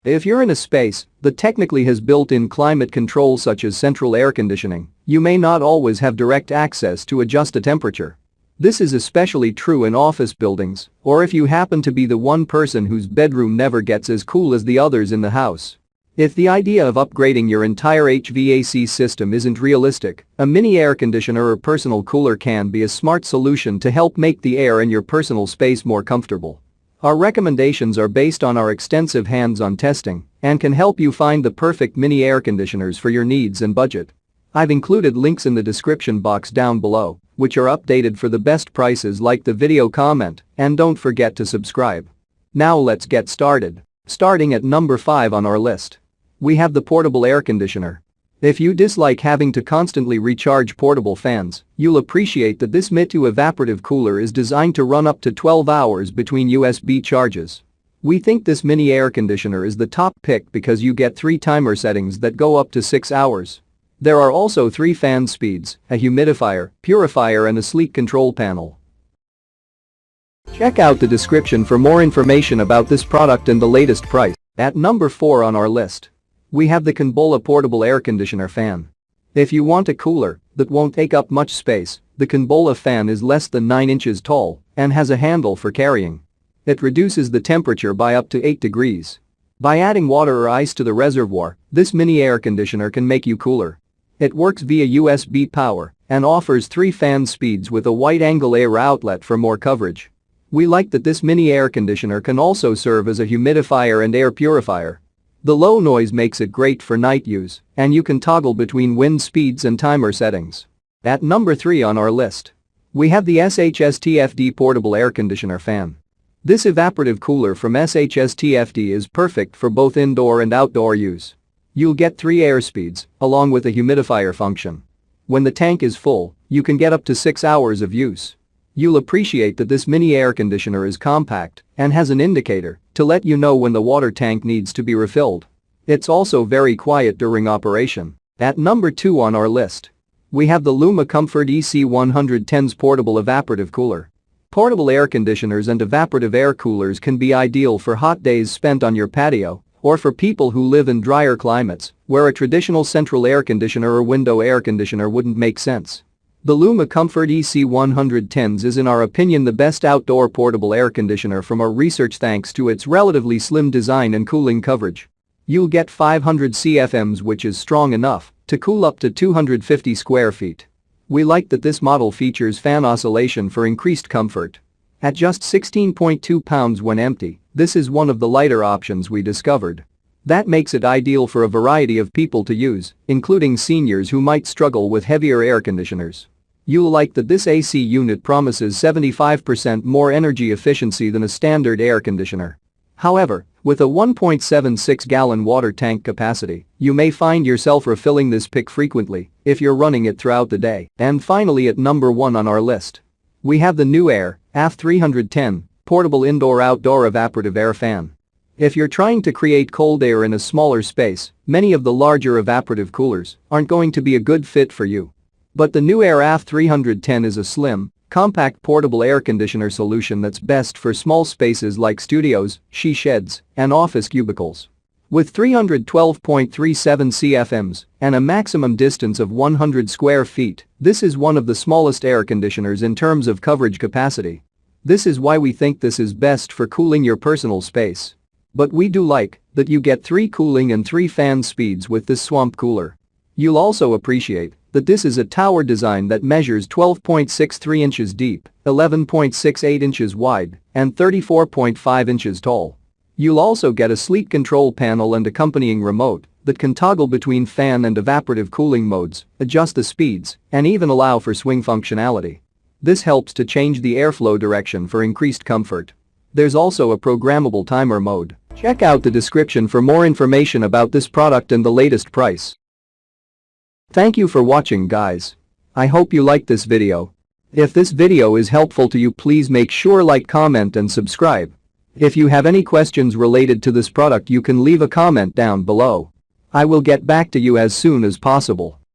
If you're in a space that technically has built-in climate control such as central air conditioning, you may not always have direct access to adjust the temperature. This is especially true in office buildings or if you happen to be the one person whose bedroom never gets as cool as the others in the house. If the idea of upgrading your entire HVAC system isn't realistic, a mini air conditioner or personal cooler can be a smart solution to help make the air in your personal space more comfortable. Our recommendations are based on our extensive hands-on testing and can help you find the perfect mini air conditioners for your needs and budget. I've included links in the description box down below, which are updated for the best prices. Like the video, comment, and don't forget to subscribe. Now let's get started. Starting at number 5 on our list, we have the portable air conditioner. If you dislike having to constantly recharge portable fans, you'll appreciate that this Mitu evaporative cooler is designed to run up to 12 hours between USB charges. We think this mini air conditioner is the top pick because you get 3 timer settings that go up to 6 hours. There are also 3 fan speeds, a humidifier, purifier and a sleek control panel. Check out the description for more information about this product and the latest price. At number 4 on our list, we have the Cambola portable air conditioner fan. If you want a cooler that won't take up much space, the Cambola fan is less than 9 inches tall and has a handle for carrying. It reduces the temperature by up to 8 degrees. By adding water or ice to the reservoir, this mini air conditioner can make you cooler. It works via USB power and offers 3 fan speeds with a wide-angle air outlet for more coverage. We like that this mini air conditioner can also serve as a humidifier and air purifier. The low noise makes it great for night use, and you can toggle between wind speeds and timer settings. At number 3 on our list, we have the SHSTFD portable air conditioner fan. This evaporative cooler from SHSTFD is perfect for both indoor and outdoor use. You'll get 3 air speeds, along with a humidifier function. When the tank is full, you can get up to 6 hours of use. You'll appreciate that this mini air conditioner is compact and has an indicator to let you know when the water tank needs to be refilled. It's also very quiet during operation. At number 2 on our list, we have the Luma Comfort EC110's portable evaporative cooler. Portable air conditioners and evaporative air coolers can be ideal for hot days spent on your patio or for people who live in drier climates where a traditional central air conditioner or window air conditioner wouldn't make sense. The Luma Comfort EC110s is in our opinion the best outdoor portable air conditioner from our research thanks to its relatively slim design and cooling coverage. You'll get 500 CFMs, which is strong enough to cool up to 250 square feet. We like that this model features fan oscillation for increased comfort. At just 16.2 pounds when empty, this is one of the lighter options we discovered. That makes it ideal for a variety of people to use, including seniors who might struggle with heavier air conditioners. You'll like that this AC unit promises 75% more energy efficiency than a standard air conditioner. However, with a 1.76-gallon water tank capacity, you may find yourself refilling this pick frequently if you're running it throughout the day. And finally, at number 1 on our list, we have the new Air AF310 portable indoor-outdoor evaporative air fan. If you're trying to create cold air in a smaller space, many of the larger evaporative coolers aren't going to be a good fit for you. But the new Air AF310 is a slim, compact portable air conditioner solution that's best for small spaces like studios, she sheds, and office cubicles. With 312.37 CFMs and a maximum distance of 100 square feet, this is one of the smallest air conditioners in terms of coverage capacity. This is why we think this is best for cooling your personal space. But we do like that you get 3 cooling and 3 fan speeds with this swamp cooler. You'll also appreciate that this is a tower design that measures 12.63 inches deep, 11.68 inches wide, and 34.5 inches tall. You'll also get a sleek control panel and accompanying remote that can toggle between fan and evaporative cooling modes, adjust the speeds, and even allow for swing functionality. This helps to change the airflow direction for increased comfort. There's also a programmable timer mode. Check out the description for more information about this product and the latest price. Thank you for watching, guys. I hope you liked this video. If this video is helpful to you, please make sure like, comment and subscribe. If you have any questions related to this product, you can leave a comment down below. I will get back to you as soon as possible.